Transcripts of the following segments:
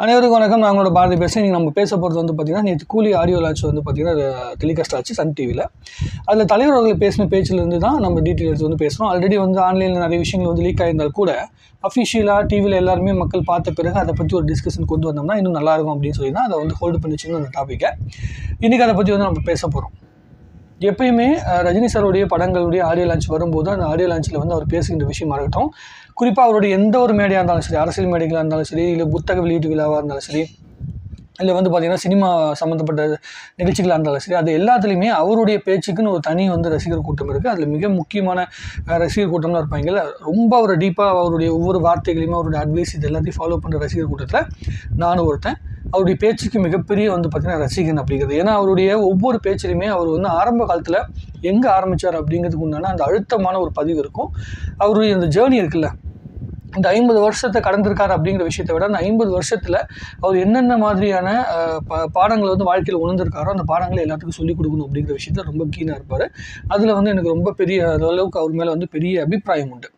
அனைவருக்கும் வணக்கம். நாங்களோட பாரதி பேசுகிறேன். நீங்கள் நம்ம பேச போகிறது வந்து பார்த்திங்கன்னா, நேற்று கூலி ஆடியோ லான்ச் வந்து பார்த்திங்கன்னா டெலிகாஸ்ட் ஆச்சு சன் டிவியில். அதில் தலைவர் அவர்கள் பேசின பேச்சிலேருந்து தான் நம்ம டீட்டெயில்ஸ் வந்து பேசுகிறோம். ஆல்ரெடி வந்து ஆன்லைனில் நிறைய விஷயங்கள் வந்து லீக் ஆகியிருந்தால் கூட அஃபிஷியலாக டிவியில் எல்லாருமே மக்கள் பார்த்த பிறகு அதை பற்றி ஒரு டிஸ்கஷன் கொண்டு வந்தோம்னா இன்னும் நல்லாயிருக்கும் அப்படின்னு சொல்லி தான் அதை வந்து ஹோல்டு பண்ணி வச்சுருந்தோம் அந்த டாப்பிக்கை. இன்றைக்கி அதை பற்றி வந்து நம்ம பேச போகிறோம். எப்பயுமே ரஜினி சாருடைய படங்களுடைய ஆடியோ லான்ச் வரும்போது அந்த ஆடியோ லான்ச்சில் வந்து அவர் பேசுகின்ற விஷயமா இருக்கட்டும், குறிப்பாக அவருடைய எந்த ஒரு மேடையாக இருந்தாலும் சரி, அரசியல் மேடைகளாக இருந்தாலும் சரி, இல்லை புத்தக வெளியீட்டு விழாவாக இருந்தாலும் சரி, இல்லை வந்து பார்த்திங்கன்னா சினிமா சம்மந்தப்பட்ட நிகழ்ச்சிகளாக இருந்தாலும் சரி, அது எல்லாத்துலேயுமே அவருடைய பேச்சுக்குன்னு ஒரு தனி வந்து ரசிகர் கூட்டம் இருக்குது. அதில் மிக முக்கியமான ரசிகர் கூட்டம்லாம் இருப்பாங்க. ரொம்ப அவர் டீப்பாக அவருடைய ஒவ்வொரு வார்த்தைகளையுமே அவருடைய அட்வைஸ் இது எல்லாத்தையும் ஃபாலோ பண்ணுற ரசிகர் கூட்டத்தில் நானும் ஒருத்தன். அவருடைய பேச்சுக்கு மிகப்பெரிய வந்து பார்த்திங்கன்னா ரசிகன் அப்படிங்கிறது. ஏன்னா அவருடைய ஒவ்வொரு பேச்சிலையுமே அவர் வந்து ஆரம்ப காலத்தில் எங்கே ஆரம்பித்தார் அப்படிங்கிறதுக்கு உண்டான அந்த அழுத்தமான ஒரு பதிவு இருக்கும். அவருடைய அந்த ஜேர்னி இருக்குல்ல, இந்த 50 வருஷத்தை கடந்திருக்காரு அப்படிங்கிற விஷயத்தை விட அந்த 50 வருஷத்தில் அவர் என்னென்ன மாதிரியான பாடங்களை வந்து வாழ்க்கையில் உணர்ந்திருக்காரோ அந்த பாடங்களை எல்லாத்துக்கும் சொல்லிக் கொடுக்கணும் அப்படிங்கிற விஷயத்தில் ரொம்ப கீனாக இருப்பார். அதில் வந்து எனக்கு ரொம்ப பெரிய அளவுக்கு அவர் மேலே வந்து பெரிய அபிப்பிராயம் உண்டு.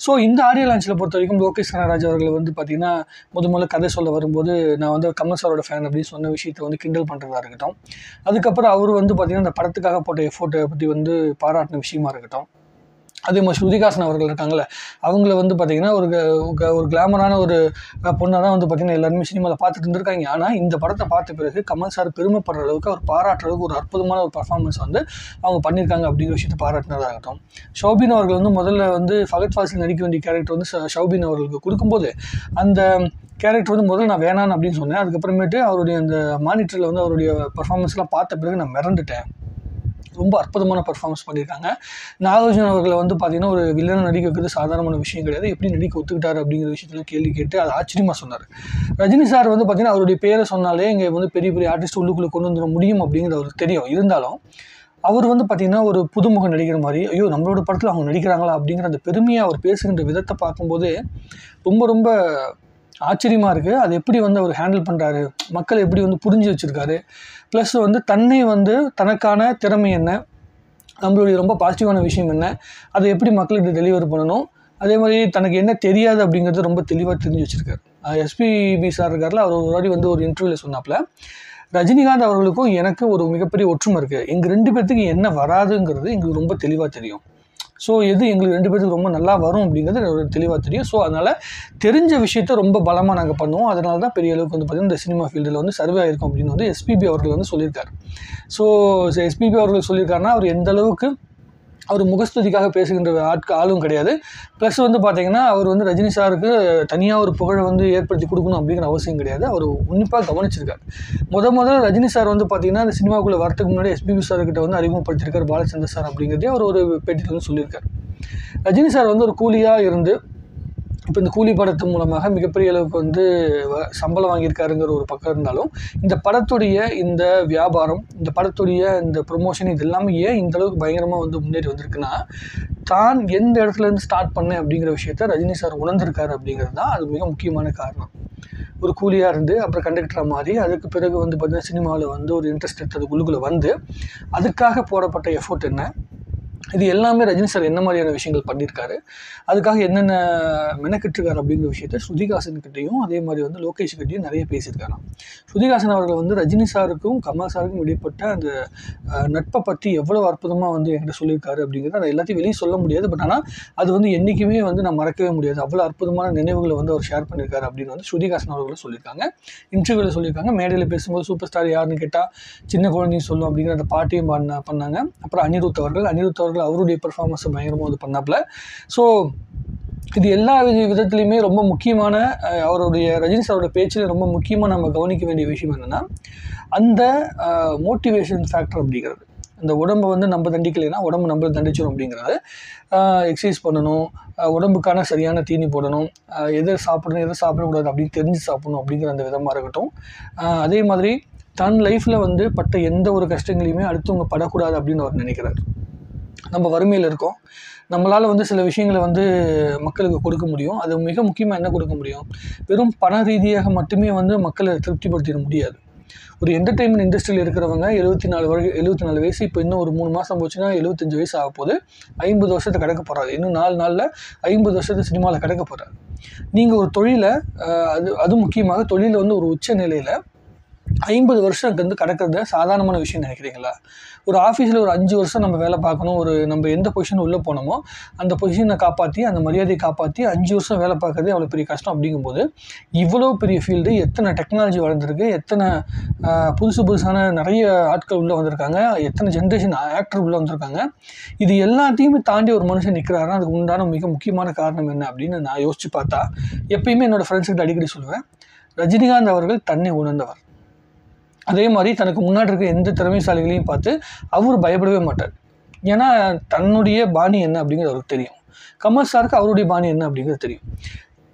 ஸோ இந்த ஆடியோ லான்ச்சில் பொறுத்த வரைக்கும் லோகேஷ் கனகராஜ் அவர்கள் வந்து பார்த்திங்கன்னா முதல்ல கதை சொல்ல வரும்போது நான் வந்து கமல் சாரோட ஃபேன் அப்படின்னு சொன்ன விஷயத்தை வந்து கிண்டல் பண்ணுறதா இருக்கட்டும், அதுக்கப்புறம் அவர் வந்து பார்த்திங்கன்னா அந்த படத்துக்காக போட்ட எஃபோர்ட்டை பற்றி வந்து பாராட்டின விஷயமா இருக்கட்டும், அதே மாதிரி ஸ்ருதிஹாசன் அவர்கள் இருக்காங்களே அவங்கள வந்து பார்த்திங்கன்னா ஒரு கிளாமரான ஒரு பொண்ணாக தான் வந்து பார்த்திங்கன்னா எல்லாருமே சினிமாவில் பார்த்துட்டு இருந்திருக்காங்க. ஆனால் இந்த படத்தை பார்த்த பிறகு கமல் சார் பெருமைப்படுற அளவுக்கு அவர் பாராட்டுற அளவுக்கு ஒரு அற்புதமான ஒரு பர்ஃபார்மன்ஸ் வந்து அவங்க பண்ணியிருக்காங்க அப்படிங்கிற விஷயத்தை பாராட்டினதாகட்டும். ஷௌபின் அவர்கள் வந்து முதல்ல வந்து ஃபகத் ஃபாசில் நடிக்க வேண்டிய கேரக்டர் வந்து ஷௌபின் அவர்களுக்கு கொடுக்கும்போது அந்த கேரக்டர் வந்து முதல்ல நான் வேணான்னு அப்படின்னு சொன்னேன். அதுக்கப்புறமேட்டு அவருடைய அந்த மானிட்டரில் வந்து அவருடைய பர்ஃபார்மன்ஸ்லாம் பார்த்த பிறகு நான் மிரண்டுட்டேன். ரொம்ப அற்புதமான பர்ஃபார்மன்ஸ் பண்ணியிருக்காங்க. நாகார்ஜுன அவர்களை வந்து பார்த்திங்கன்னா ஒரு வில்லனை நடிக்க வைக்கிறது சாதாரணமான விஷயம் கிடையாது. எப்படி நடிக்க ஒத்துக்கிட்டார் அப்படிங்கிற விஷயத்தில் கேள்வி கேட்டு அது ஆச்சரியமாக சொன்னார். ரஜினி சார் வந்து பார்த்திங்கன்னா அவருடைய பேரை சொன்னாலே இங்கே வந்து பெரிய பெரிய ஆர்டிஸ்ட் உள்ளுக்குள்ளே கொண்டு வந்துட முடியும் அப்படிங்கிறது அவருக்கு தெரியும். இருந்தாலும் அவர் வந்து பார்த்திங்கன்னா ஒரு புதுமுகம் நடிக்கிற மாதிரி, ஐயோ நம்மளோட படத்தில் அவங்க நடிக்கிறாங்களா அப்படிங்கிற அந்த பெருமையை அவர் பேசுகின்ற விதத்தை பார்க்கும்போது ரொம்ப ரொம்ப ஆச்சரியமாக இருக்குது. அது எப்படி வந்து அவர் ஹேண்டில் பண்ணுறாரு, மக்கள் எப்படி வந்து புரிஞ்சு வச்சுருக்காரு, ப்ளஸ் வந்து தன்னை வந்து தனக்கான திறமை என்ன, நம்மளுடைய ரொம்ப பாசிட்டிவான விஷயம் என்ன, அதை எப்படி மக்களுக்கு டெலிவர் பண்ணணும், அதே மாதிரி தனக்கு என்ன தெரியாது அப்படிங்கிறது ரொம்ப தெளிவாக தெரிஞ்சு வச்சுருக்காரு. எஸ்பிபி சார் இருக்கார்ல, அவர் ஒரு வாட்டி வந்து ஒரு இன்டர்வியூவில் சொன்னாப்புல, ரஜினிகாந்த் அவர்களுக்கும் எனக்கு ஒரு மிகப்பெரிய ஒற்றுமை இருக்குது, எங்கள் 2 பேர்த்துக்கு என்ன வராதுங்கிறது எங்களுக்கு ரொம்ப தெளிவாக தெரியும். ஸோ எது எங்களுக்கு 2 பேருக்கு ரொம்ப நல்லா வரும் அப்படிங்கிறது தெளிவாக தெரியும். ஸோ அதனால் தெரிஞ்ச விஷயத்த ரொம்ப பலமாக நாங்கள் பண்ணுவோம். அதனால தான் பெரிய அளவுக்கு வந்து பார்த்திங்கன்னா இந்த சினிமா ஃபீல்டில் வந்து சர்வே ஆகிருக்கும் அப்படின்னு வந்து எஸ்பிபி அவர்கள் வந்து சொல்லியிருக்காரு. ஸோ எஸ்பிபி அவர்கள் சொல்லியிருக்காருன்னா அவர் எந்த அளவுக்கு அவர் முகஸ்துதிக்காக பேசுகின்ற ஆளும் கிடையாது. ப்ளஸ் வந்து பார்த்திங்கன்னா அவர் வந்து ரஜினி சாருக்கு தனியாக ஒரு புகழை வந்து ஏற்படுத்தி கொடுக்கணும் அப்படிங்கிற அவசியம் கிடையாது. அவர் உன்னிப்பாக கவனிச்சிருக்காரு. முதல்ல ரஜினி சார் வந்து பார்த்திங்கன்னா இந்த சினிமாவுக்குள்ளே வரத்துக்கு முன்னாடி எஸ்பிபி சார்கிட்ட வந்து அறிமுகப்படுத்தியிருக்கார் பாலச்சந்திர சார் அப்படிங்கிறதே அவர் ஒரு பேட்டியில் வந்து சொல்லியிருக்காரு. ரஜினி சார் வந்து ஒரு கூலியாக இருந்து இப்போ இந்த கூலி படத்து மூலமாக மிகப்பெரிய அளவுக்கு வந்து சம்பளம் வாங்கியிருக்காருங்கிற ஒரு பக்கம் இருந்தாலும் இந்த படத்துடைய இந்த வியாபாரம், இந்த படத்துடைய இந்த ப்ரொமோஷன் இது எல்லாமே ஏன் இந்த அளவுக்கு பயங்கரமாக வந்து முன்னேறி வந்திருக்குன்னா தான் எந்த இடத்துலேருந்து ஸ்டார்ட் பண்ணேன் அப்படிங்கிற விஷயத்த ரஜினி சார் உணர்ந்திருக்காரு அப்படிங்கிறது தான் அது மிக முக்கியமான காரணம். ஒரு கூலியாக இருந்து அப்புறம் கண்டக்டராக மாறி அதுக்கு பிறகு வந்து பார்த்திங்கன்னா சினிமாவில் வந்து ஒரு இன்ட்ரெஸ்ட் எடுத்ததுக்குள்ளுக்குள்ளே வந்து அதுக்காக போடப்பட்ட எஃபோர்ட் என்ன, இது எல்லாமே ரஜினி சார் என்ன மாதிரியான விஷயங்கள் பண்ணியிருக்காரு, அதுக்காக என்னென்ன மெனக்கிட்டிருக்காரு அப்படிங்கிற விஷயத்த ஸ்ருதிஹாசன்கிட்டையும் அதே மாதிரி வந்து லோகேஷ் கிட்டையும் நிறைய பேசியிருக்காரு. ஸ்ருதிஹாசன் அவர்கள் வந்து ரஜினி சாருக்கும் கமல் சாருக்கும் இடைப்பட்ட அந்த நட்பை பற்றி எவ்வளோ அற்புதமாக வந்து என்கிட்ட சொல்லியிருக்காரு அப்படிங்கிறது அதை எல்லாத்தையும் வெளியே சொல்ல முடியாது. பட் ஆனால் அது வந்து என்றைக்குமே வந்து நான் மறக்கவே முடியாது. அவ்வளோ அற்புதமான நினைவுகளை வந்து அவர் ஷேர் பண்ணியிருக்காரு அப்படின்னு வந்து ஸ்ருதிஹாசன் அவர்களும் சொல்லியிருக்காங்க. இன்டர்வியூவில் சொல்லியிருக்காங்க. மேடையில் பேசும்போது சூப்பர் ஸ்டார் யாருன்னு கேட்டால் சின்ன குழந்தையும் சொல்லும் அப்படிங்கிற அந்த பாட்டையும் பண்ணாங்க. அப்புறம் அனிருத் அவர்கள் அவருடைய பெர்ஃபார்மன்ஸை பயங்கரமாக இது பண்ணாப்புல. ஸோ இது எல்லா விதத்துலையுமே ரொம்ப முக்கியமான அவருடைய ரஜினி சாரோட பேச்சில் ரொம்ப முக்கியமாக நம்ம கவனிக்க வேண்டிய விஷயம் என்னென்னா அந்த மோட்டிவேஷன் ஃபேக்டர் அப்படிங்கிறது. அந்த உடம்பை வந்து நம்ம தண்டிக்கலைன்னா உடம்பு நம்மளை தண்டிச்சிடும் அப்படிங்கிறது. எக்ஸசைஸ் பண்ணணும், உடம்புக்கான சரியான தீனி போடணும், எதை சாப்பிடணும் எதை சாப்பிடக்கூடாது அப்படின்னு தெரிஞ்சு சாப்பிடணும் அப்படிங்கிற அந்த விதமாக இருக்கட்டும். அதே மாதிரி தன் லைஃப்பில் வந்து பட்ட எந்த ஒரு கஷ்டங்களையுமே அடுத்தவங்க படக்கூடாது அப்படின்னு அவர் நினைக்கிறார். நம்ம வறுமையில் இருக்கோம், நம்மளால் வந்து சில விஷயங்களை வந்து மக்களுக்கு கொடுக்க முடியும். அது மிக முக்கியமாக என்ன கொடுக்க முடியும், வெறும் பண ரீதியாக மட்டுமே வந்து மக்களை திருப்திப்படுத்திட முடியாது. ஒரு என்டர்டெயின்மெண்ட் இண்டஸ்ட்ரியில் இருக்கிறவங்க 74 வயசு, இப்போ இன்னும் ஒரு 3 மாதம் போச்சுன்னா 75 வயசு ஆக போகுது. 50 வருஷத்தை கடக்க போகிறாரு. இன்னும் 4 நாளில் 50 வருஷத்தை சினிமாவில் கடக்க போகிறாரு. நீங்கள் ஒரு தொழிலை அது முக்கியமாக தொழிலில் வந்து ஒரு உச்ச நிலையில் 50 வருஷம் வந்து கடக்கிறது சாதாரணமான விஷயம் நினைக்கிறீங்களா? ஒரு ஆஃபீஸில் ஒரு 5 வருஷம் நம்ம வேலை பார்க்கணும். நம்ம எந்த பொசிஷன் உள்ளே போனோமோ அந்த பொசிஷனை காப்பாற்றி, அந்த மரியாதையை காப்பாற்றி 5 வருஷம் வேலை பார்க்கறதே அவ்வளோ பெரிய கஷ்டம். அப்படிங்கும்போது இவ்வளோ பெரிய ஃபீல்டு, எத்தனை டெக்னாலஜி வளர்ந்துருக்கு, எத்தனை புதுசான நிறைய ஆட்கள் உள்ளே வந்திருக்காங்க, எத்தனை ஜென்ரேஷன் ஆக்டர் உள்ளே வந்திருக்காங்க. இது எல்லாத்தையுமே தாண்டி ஒரு மனுஷன் நிற்கிறாருன்னா அதுக்கு உண்டான மிக முக்கியமான காரணம் என்ன அப்படின்னு நான் யோசித்து பார்த்தா, எப்பயுமே என்னோடய ஃப்ரெண்ட்ஸ்கிட்ட அடிக்கடி சொல்லுவேன், ரஜினிகாந்த் அவர்கள் தன்னை உணர்ந்தவர். அதே மாதிரி தனக்கு முன்னாடி இருக்க எந்த திறமைசாலிகளையும் பார்த்து அவர் பயப்படவே மாட்டார். ஏன்னா தன்னுடைய பாணி என்ன அப்படிங்கிறது அவருக்கு தெரியும். கமல் சாருக்கு அவருடைய பாணி என்ன அப்படிங்கிறது தெரியும்.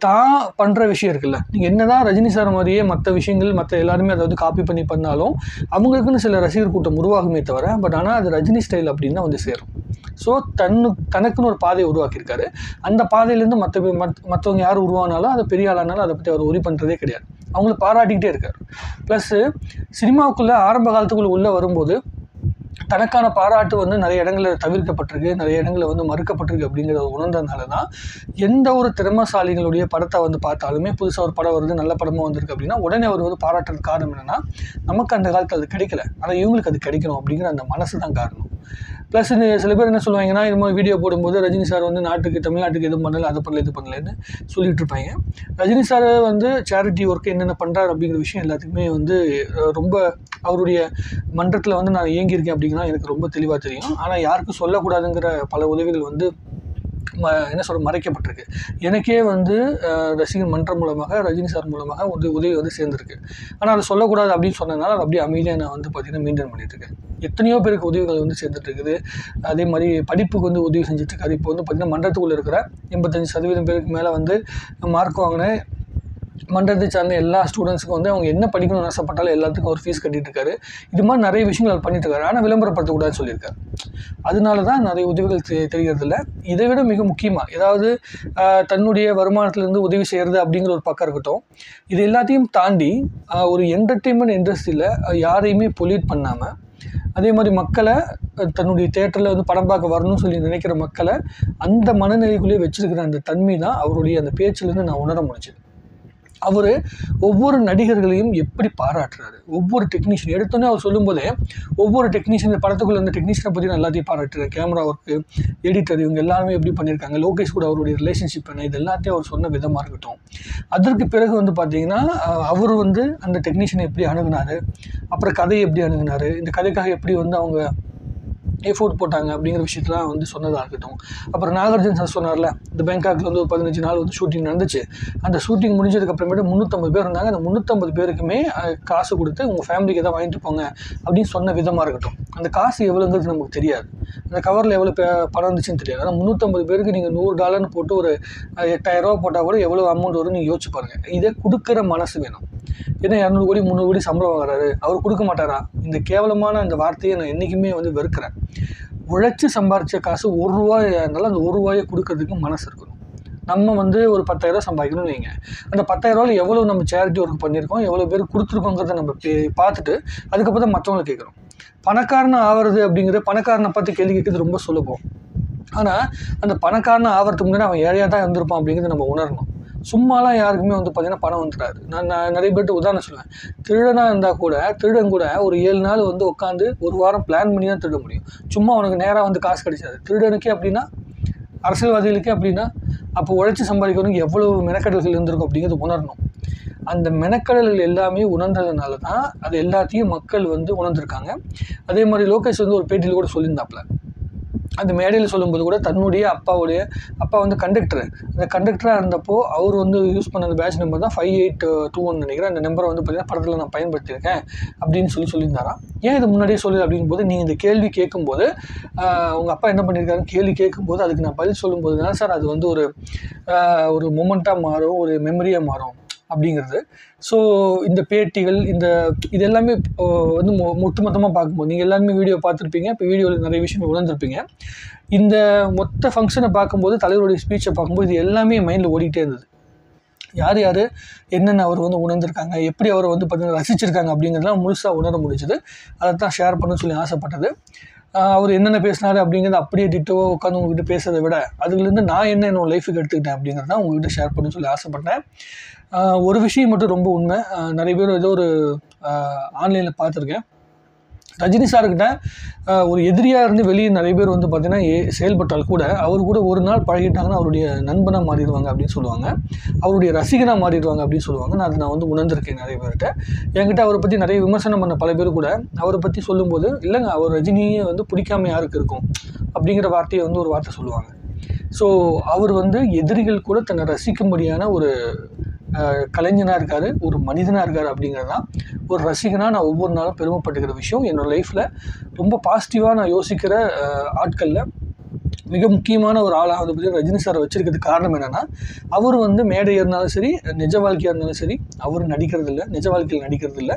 தான் பண்ணுற விஷயம் இருக்குல்ல, நீங்கள் என்ன தான் ரஜினி சார் மாதிரியே மற்ற விஷயங்கள் மற்ற எல்லாருமே அதை வந்து காப்பி பண்ணாலும் அவங்களுக்குன்னு சில ரசிகர் கூட்டம் உருவாகுமே தவிர, பட் ஆனால் அது ரஜினி ஸ்டைல் அப்படின்னு வந்து சேரும். ஸோ தனக்குன்னு ஒரு பாதையை உருவாக்கியிருக்காரு. அந்த பாதையிலேருந்து மற்றவங்க யார் உருவானாலும் அதை பெரிய ஆளானாலும் அதை பற்றி அவர் உரி பண்ணுறதே கிடையாது. அவங்கள பாராட்டிக்கிட்டே இருக்கார். ப்ளஸ்ஸு சினிமாவுக்குள்ளே ஆரம்ப காலத்துக்குள்ளே உள்ளே வரும்போது தனக்கான பாராட்டு வந்து நிறைய இடங்களில் தவிர்க்கப்பட்டிருக்கு, நிறைய இடங்களில் வந்து மறுக்கப்பட்டிருக்கு அப்படிங்கிறத உணர்ந்ததுனால தான் எந்த ஒரு திறமைசாலிகளுடைய படத்தை வந்து பார்த்தாலுமே புதுசாக ஒரு படம் வருது, நல்ல படமாக வந்திருக்கு அப்படின்னா உடனே அவர் வந்து பாராட்டுறதுக்கு காரணம் என்னென்னா, நமக்கு அந்த காலத்தில் அது கிடைக்கல, ஆனால் இவங்களுக்கு அது கிடைக்கணும் அப்படிங்கிற அந்த மனசு தான் காரணம். ப்ளஸ் சில பேர் என்ன சொல்லுவாங்கன்னா, இது மாதிரி வீடியோ போடும்போது ரஜினி சார் வந்து தமிழ்நாட்டுக்கு எதுவும் பண்ணல, அது பண்ணல, இது பண்ணலன்னு சொல்லிட்டு இருப்பாங்க. ரஜினி சார் வந்து சேரிட்டி ஒர்க் என்னென்ன பண்ணுறாரு அப்படிங்கிற விஷயம் எல்லாத்துக்குமே வந்து ரொம்ப அவருடைய மன்றத்தில் வந்து நான் இயங்கியிருக்கேன் அப்படிங்கிறத எனக்கு ரொம்ப தெளிவாக தெரியும். ஆனால் யாருக்கும் சொல்லக்கூடாதுங்கிற பல உதவிகள் வந்து மறைக்கப்பட்டிருக்கு. எனக்கே வந்து ரசிகர் மன்றம் மூலமாக ரஜினி சார் மூலமாக உதவி வந்து சேர்ந்துருக்கு. ஆனால் அதை சொல்லக்கூடாது அப்படின்னு சொன்னதுனால அது அப்படியே அமைதியாக நான் வந்து பார்த்திங்கன்னா மெயின்டைன் பண்ணிட்டுருக்கேன். எத்தனையோ பேருக்கு உதவிகள் வந்து சேர்ந்துட்டு இருக்குது. அதே மாதிரி படிப்புக்கு வந்து உதவி செஞ்சுட்ருக்காரு. இப்போ வந்து பார்த்திங்கன்னா மன்றத்துக்குள்ளே இருக்கிற 85% பேருக்கு மேலே வந்து மார்க் வாங்கின மன்றத்தை சார்ந்த எல்லா ஸ்டூடெண்ட்ஸுக்கும் வந்து அவங்க என்ன படிக்கணும்னு ஆசைப்பட்டாலும் எல்லாத்துக்கும் ஒரு ஃபீஸ் கட்டிட்டு இருக்காரு. இது மாதிரி நிறைய விஷயங்கள் அவர் பண்ணிட்டு இருக்காரு. ஆனால் விளம்பரப்படுத்தக்கூடாதுன்னு சொல்லியிருக்காரு. அதனால தான் நிறைய உதவிகள் தெரிகிறதில்ல. இதை விட மிக முக்கியமாக ஏதாவது தன்னுடைய வருமானத்திலேருந்து உதவி செய்கிறது அப்படிங்கிற ஒரு பக்கம் இருக்கட்டும், இது எல்லாத்தையும் தாண்டி ஒரு என்டர்டெயின்மெண்ட் இண்டஸ்ட்ரியில் யாரையுமே பொல்யூட் பண்ணாமல், அதே மாதிரி மக்களை தன்னுடைய தேட்டரில் வந்து படம் பார்க்க வரணும்னு சொல்லி நினைக்கிற மக்களை அந்த மனநிலைக்குள்ளேயே வச்சிருக்கிற அந்த தன்மை தான் அவருடைய அந்த பேச்சிலேருந்து நான் உணர முடிஞ்சது. அவர் ஒவ்வொரு நடிகர்களையும் எப்படி பாராட்டுறாரு, ஒவ்வொரு டெக்னீஷியன் எடுத்தோன்னே அவர் சொல்லும்போதே ஒவ்வொரு டெக்னீஷியன் படத்துக்குள்ள அந்த டெக்னீஷியனை பற்றி நான் எல்லாத்தையும் பாராட்டுறேன். கேமரா ஒர்க்கு, எடிட்டர், இவங்க எல்லாருமே எப்படி பண்ணியிருக்காங்க, லோகேஷ் கூட அவருடைய ரிலேஷன்ஷிப் என்ன, இது எல்லாத்தையும் அவர் சொன்ன விதமாக இருக்கட்டும். அதற்கு பிறகு வந்து பார்த்திங்கன்னா அவர் வந்து அந்த டெக்னீஷியனை எப்படி அணுகுனார், அப்புறம் கதையை எப்படி அணுகுனார், இந்த கதைக்காக எப்படி வந்து அவங்க எஃபோர்ட் போட்டாங்க அப்படிங்கிற விஷயத்தெலாம் வந்து சொன்னதாக இருக்கட்டும். அப்புறம் நாகார்ஜுன சார் சொன்னார்ல, இந்த பேங்காக்கில் வந்து ஒரு 15 நாள் வந்து ஷூட்டிங் நடந்துச்சு. அந்த ஷூட்டிங் முடிஞ்சதுக்கப்புறமேட்டு 350 பேர் இருந்தாங்க. அந்த 350 பேருக்குமே காசு கொடுத்து உங்கள் ஃபேமிலிக்கு எதாவது வாங்கிட்டு போங்க அப்படின்னு சொன்ன விதமாக இருக்கட்டும். அந்த காசு எவ்வளோங்கிறது நமக்கு தெரியாது, அந்த கவரில் எவ்வளோ பணம் இருந்துச்சுன்னு தெரியாது. ஆனால் 350 பேருக்கு நீங்கள் $100 போட்டு ஒரு 8000 ரூபா போட்டால் கூட எவ்வளோ அமௌண்ட் வரும் நீங்கள் யோசிச்சு பாருங்கள். இதை கொடுக்குற மனசு வேணும். ஏன்னா 200 கோடி 300 கோடி சம்பளம் வாங்குறாரு, அவர் கொடுக்க மாட்டாரா? இந்த கேவலமான அந்த வார்த்தையை நான் என்றைக்குமே வந்து வெறுக்கிறேன். உழைச்சி சம்பாரித்த காசு ₹1 இருந்தாலும் அந்த ₹1 கொடுக்கறதுக்கு மனசு இருக்கணும். நம்ம வந்து ஒரு 10,000 சம்பாதிக்கணும்னு வைங்க, அந்த 10,000 எவ்வளோ நம்ம சேரிட்டி ஒர்க் பண்ணியிருக்கோம், எவ்வளோ பேர் கொடுத்துருக்கோங்கிறத நம்ம பார்த்துட்டு அதுக்கப்புறம் தான் மற்றவங்களை கேட்குறோம். பணக்காரனை ஆகிறது அப்படிங்கிறது பணக்காரனை பார்த்து கேள்வி கேட்குறது ரொம்ப சுலபம். ஆனால் அந்த பணக்காரனை ஆகிறதுக்கு முன்னாடி அவன் ஏழையாக தான் இருந்திருப்பான் அப்படிங்கிறத நம்ம உணரணும். சும்மாலாம் யாருக்குமே வந்து பார்த்திங்கன்னா பணம் வந்துடாது. நான் நிறைய பேர்ட்டு உதாரணம் சொல்லுவேன். திருடனாக இருந்தால் கூட திருடன் கூட ஒரு 7 நாள் வந்து உட்காந்து ஒரு வாரம் பிளான் பண்ணி தான் திருட முடியும். சும்மா அவனுக்கு நேராக வந்து காசு கிடைச்சாது. திருடனுக்கே அப்படின்னா, அரசியல்வாதிகளுக்கே அப்படின்னா, அப்போ உழைச்சி சம்பாதிக்கிறவனுக்கு எவ்வளோ மெனக்கடல்கள் இருந்திருக்கும் அப்படிங்கிறது உணரணும். அந்த மெனக்கடல்கள் எல்லாமே உணர்ந்ததுனால தான் அது எல்லாத்தையும் மக்கள் வந்து உணர்ந்திருக்காங்க. அதே மாதிரி லோகேஷ் வந்து ஒரு பேட்டியில் கூட சொல்லியிருந்தாப்புல, அந்த மேடையில் சொல்லும்போது கூட தன்னுடைய அப்பா வந்து கண்டக்டர், அந்த கண்டக்டராக இருந்தப்போ அவர் வந்து யூஸ் பண்ண அந்த பேட்ச் நம்பர் தான் 5821 நினைக்கிறேன். அந்த நம்பரை வந்து பார்த்திங்கன்னா படத்தில் நான் பயன்படுத்தியிருக்கேன் அப்படின்னு சொல்லியிருந்தாராம். ஏன் இது முன்னாடியே சொல்லு அப்படிங்கும்போது, நீங்கள் இந்த கேள்வி கேட்கும்போது உங்கள் அப்பா என்ன பண்ணியிருக்காருன்னு கேள்வி கேட்கும்போது அதுக்கு நான் பதில் சொல்லும்போது தான் சார் அது வந்து ஒரு மொமெண்ட்டாக மாறும், ஒரு மெமரியாக மாறும் அப்படிங்கிறது. ஸோ இந்த பேட்டிகள் இது எல்லாமே வந்து ஒட்டுமொத்தமாக பார்க்கும்போது நீங்கள் எல்லாருமே வீடியோ பார்த்துருப்பீங்க. இப்போ வீடியோவில் நிறைய விஷயங்கள் உணர்ந்துருப்பீங்க. இந்த மொத்த ஃபங்க்ஷனை பார்க்கும்போது, தலைவருடைய ஸ்பீச்சை பார்க்கும்போது இது எல்லாமே மைண்டில் ஓடிக்கிட்டே இருந்தது. யார் என்னென்ன அவர் வந்து உணர்ந்திருக்காங்க, எப்படி அவரை வந்து பார்த்திங்கன்னா ரசிச்சிருக்காங்க அப்படிங்கிறதுலாம் முழுசாக உணர முடிஞ்சது. அதை தான் ஷேர் பண்ணணும்னு சொல்லி ஆசைப்பட்டது. அவர் என்னென்ன பேசினார் அப்படிங்கிறத அப்படியே டிட்டோவாக உட்காந்து உங்ககிட்ட பேசுறதை விட அதுலேருந்து நான் என்னோடய லைஃபுக்கு எடுத்துக்கிட்டேன் அப்படிங்கிறத உங்ககிட்ட ஷேர் பண்ணணும்னு சொல்லி ஆசைப்பட்டேன். ஒரு விஷயம் மட்டும் ரொம்ப உண்மை, நிறைய பேர் ஏதோ ஒரு ஆன்லைனில் பார்த்துருக்கேன், ரஜினி சார்கிட்ட ஒரு எதிரியாக இருந்து வெளியே நிறைய பேர் வந்து பார்த்திங்கன்னா செயல்பட்டால் கூட அவர் கூட ஒரு நாள் பழகிட்டாங்கன்னா அவருடைய நண்பனாக மாறிடுவாங்க அப்படின்னு சொல்லுவாங்க, அவருடைய ரசிகனாக மாறிடுவாங்க அப்படின்னு சொல்லுவாங்க. நான் வந்து உணர்ந்திருக்கேன் நிறைய பேர்கிட்ட. என்கிட்ட அவரை பற்றி நிறைய விமர்சனம் பண்ண பல பேர் கூட அவரை பற்றி சொல்லும்போது, இல்லைங்க அவர் ரஜினியை வந்து பிடிக்காம யாருக்கு இருக்கும் அப்படிங்கிற வார்த்தையை வந்து ஒரு வார்த்தை சொல்லுவாங்க. ஸோ அவர் வந்து எதிரிகள் கூட தன்னை ரசிக்கும்படியான ஒரு கலைஞனாக இருக்கார், ஒரு மனிதனாக இருக்கார் அப்படிங்கிறது தான் ஒரு ரசிகனாக நான் ஒவ்வொரு நாளும் பெருமைப்பட்டுக்கிற விஷயம். என்னோடய லைஃப்பில் ரொம்ப பாசிட்டிவாக நான் யோசிக்கிற ஆட்களில் மிக முக்கியமான ஒரு ஆளாக வந்து பார்த்திங்கன்னா ரஜினி சாரை வச்சுருக்கிறதுக்கு காரணம் என்னென்னா, அவர் வந்து மேடை இருந்தாலும் சரி, நிஜ வாழ்க்கையாக இருந்தாலும் சரி, அவர் நடிக்கிறதில்ல, நிஜ வாழ்க்கையில் நடிக்கிறதில்ல,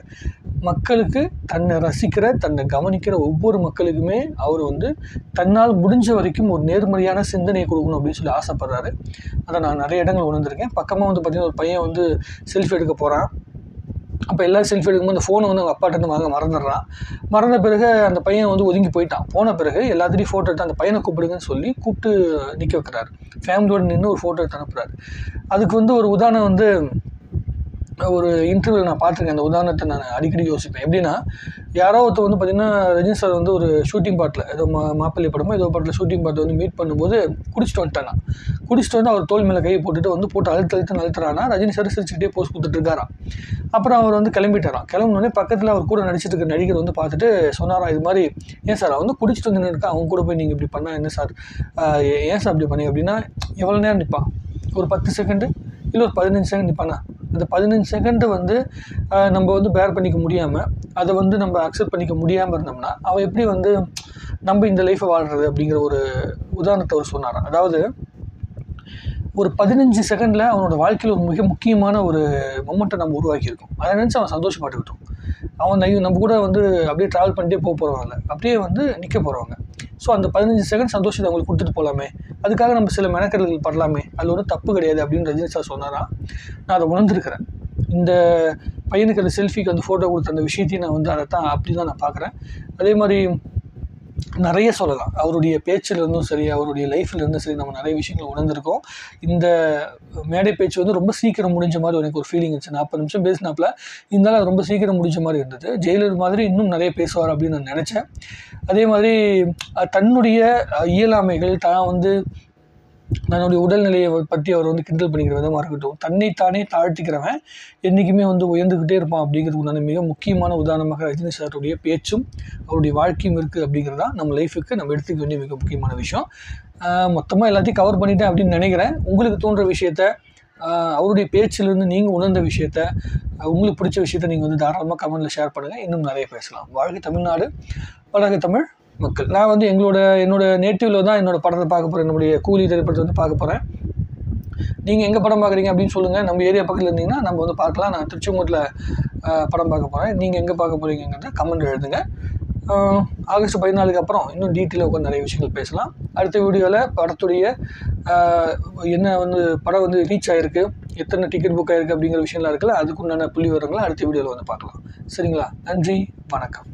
மக்களுக்கு தன்னை ரசிக்கிற, தன்னை கவனிக்கிற ஒவ்வொரு மக்களுக்குமே அவர் வந்து தன்னால் முடிஞ்ச வரைக்கும் ஒரு நேர்மறையான சிந்தனையை கொடுக்கணும் அப்படின்னு சொல்லி ஆசைப்படுறாரு. அதை நான் நிறைய இடங்கள் உணர்ந்திருக்கேன். பக்கமாக வந்து பார்த்திங்கன்னா ஒரு பையன் வந்து செல்ஃபி எடுக்க போகிறான். அப்போ எல்லோரும் செல்ஃபி எடுக்கும்போது அந்த ஃபோனை வந்து அவங்க அப்பாட்டேருந்து வாங்க மறந்துடுறான். மறந்த பிறகு அந்த பையன் வந்து ஒதுங்கி போயிட்டான். போன பிறகு எல்லாத்தையும் ஃபோட்டோ எடுத்து அந்த பையனை கூப்பிடுங்கன்னு சொல்லி கூப்பிட்டு நிற்க வைக்கிறாரு. ஃபேமிலியோடு நின்று ஒரு ஃபோட்டோ எடுத்து அனுப்புகிறாரு. அதுக்கு வந்து ஒரு உதாரணம் வந்து ஒரு இன்டர்வியூவில் நான் பார்த்துருக்கேன். அந்த உதாரணத்தை நான் அடிக்கடி யோசிப்பேன். எப்படின்னா, யாரோ ஒருத்தர் வந்து பார்த்திங்கன்னா ரஜினி சார் வந்து ஒரு ஷூட்டிங் பாட்டில் ஏதோ மாப்பிள்ளை படமோ ஏதோ படத்தில் ஷூட்டிங் பாட்டில் வந்து மீட் பண்ணும்போது குடிச்சிட்டு வந்துட்டானா. குடிச்சிட்டு வந்து அவர் தோல் மேலே கையை போட்டு அழுத்துறானா. ரஜினி சார் சிரிச்சுக்கிட்டே போஸ்ட் கொடுத்துட்ருக்காராம். அப்புறம் அவர் வந்து கிளம்பிட்டாராம். கிளம்பினோடனே பக்கத்தில் அவர் கூட நடிச்சிட்டு இருக்க நடிகர் வந்து பார்த்துட்டு சொன்னாராம், இது மாதிரி ஏன் சார் அவன் வந்து குடிச்சிட்டு வந்து இருக்கா, அவங்க கூட போய் நீங்கள் இப்படி பண்ணால் என்ன சார், ஏன் சார் அப்படி பண்ணி அப்படின்னா, எவ்வளோ நேரம் நிற்பான், ஒரு 10 செகண்டு இல்லை ஒரு 15 செகண்ட் நிற்பானா. அந்த 15 செகண்டு வந்து நம்ம வந்து பேர் பண்ணிக்க முடியாமல், அதை வந்து நம்ம அக்செப்ட் பண்ணிக்க முடியாமல் இருந்தோம்னா அவன் எப்படி வந்து நம்ம இந்த லைஃப்பை வாழ்கிறது அப்படிங்கிற ஒரு உதாரணத்தை அவர் சொன்னாராம். அதாவது ஒரு 15 செகண்டில் அவனோட வாழ்க்கையில் ஒரு மிக முக்கியமான ஒரு மொமெண்ட்டை நம்ம உருவாக்கியிருக்கோம். அதை நினச்சி அவன் சந்தோஷப்பட்டுக்கிட்டோம். அவன் நம்ம கூட வந்து அப்படியே ட்ராவல் பண்ணிட்டே போகிறவங்க அப்படியே வந்து நிற்க போகிறவங்க. ஸோ அந்த 15 செகண்ட் சந்தோஷத்தை அவங்களுக்கு கொடுத்துட்டு போகலாமே, அதுக்காக நம்ம சில மெனக்கெடுதல் பண்ணலாமே, அதில் ஒரு தப்பு கிடையாது அப்படின்னு ரஜினி சார் சொன்னாராம். நான் அதை உணர்ந்திருக்கிறேன். இந்த பையனுக்கு அந்த செல்ஃபிக்கு அந்த ஃபோட்டோ கொடுத்த அந்த விஷயத்தையும் நான் வந்து அதை அப்படி தான் நான் பார்க்குறேன். அதே மாதிரி நிறைய சொல்லலாம். அவருடைய பேச்சிலிருந்தும் சரி, அவருடைய லைஃப்லேருந்தும் சரி, நம்ம நிறைய விஷயங்கள் உணர்ந்திருக்கோம். இந்த மேடை பேச்சு வந்து ரொம்ப சீக்கிரம் முடிஞ்ச மாதிரி எனக்கு ஒரு ஃபீலிங் இருந்துச்சு. 40 நிமிஷம் பேசினாப்புல, இருந்தாலும் அது ரொம்ப சீக்கிரம் முடிஞ்ச மாதிரி இருந்தது. ஜெயிலர் மாதிரி இன்னும் நிறைய பேசுவார் அப்படின்னு நான் நினச்சேன். அதே மாதிரி தன்னுடைய இயலாமைகள், தான் வந்து தன்னுடைய உடல்நிலையை பற்றி அவர் வந்து கிண்டல் பண்ணிக்கிற விதமாக இருக்கட்டும், தன்னைத்தானே தாழ்த்திக்கிறவன் என்றைக்குமே வந்து உயர்ந்துக்கிட்டே இருப்பான் அப்படிங்கிறதுக்கு மிக முக்கியமான உதாரணமாக ரஜினி சாருடைய பேச்சும் அவருடைய வாழ்க்கையும் இருக்குது அப்படிங்கிறதா நம்ம லைஃபுக்கு நம்ம எடுத்துக்க வேண்டிய மிக முக்கியமான விஷயம். மொத்தமாக எல்லாத்தையும் கவர் பண்ணிட்டேன் அப்படின்னு நினைக்கிறேன். உங்களுக்கு தோன்ற விஷயத்த, அவருடைய பேச்சிலிருந்து நீங்கள் உணர்ந்த விஷயத்த, உங்களுக்கு பிடிச்ச விஷயத்த நீங்கள் வந்து தாராளமாக கமெண்ட்டில் ஷேர் பண்ணுங்கள். இன்னும் நிறைய பேசலாம். வாழ்க தமிழ்நாடு, வளர்க தமிழ் மக்கள். நான் வந்து என்னோட நேட்டிவில் தான் என்னோடய படத்தை பார்க்க போகிறேன். என்னுடைய கூலி திரைப்படத்தை வந்து பார்க்க போகிறேன். நீங்கள் எங்கே படம் பார்க்குறீங்க அப்படின்னு சொல்லுங்கள். நம்ம ஏரியா பக்கத்தில் இருந்தீங்கன்னா நம்ம வந்து பார்க்கலாம். நான் திருச்செங்கோட்டில் படம் பார்க்க போகிறேன். நீங்கள் எங்கே பார்க்க போகிறீங்கிறத கமெண்ட் எழுதுங்க. ஆகஸ்ட் 14க்கு அப்புறம் இன்னும் டீட்டெயிலாக உட்காந்து நிறைய விஷயங்கள் பேசலாம். அடுத்த வீடியோவில் படத்துடைய என்ன வந்து படம் வந்து ரீச் ஆகிருக்கு, எத்தனை டிக்கெட் புக் ஆகிருக்கு அப்படிங்கிற விஷயம்லாம் இருக்குல்ல, அதுக்குண்டான புள்ளி விவரங்களை அடுத்த வீடியோவில் வந்து பார்க்கலாம். சரிங்களா? நன்றி, வணக்கம்.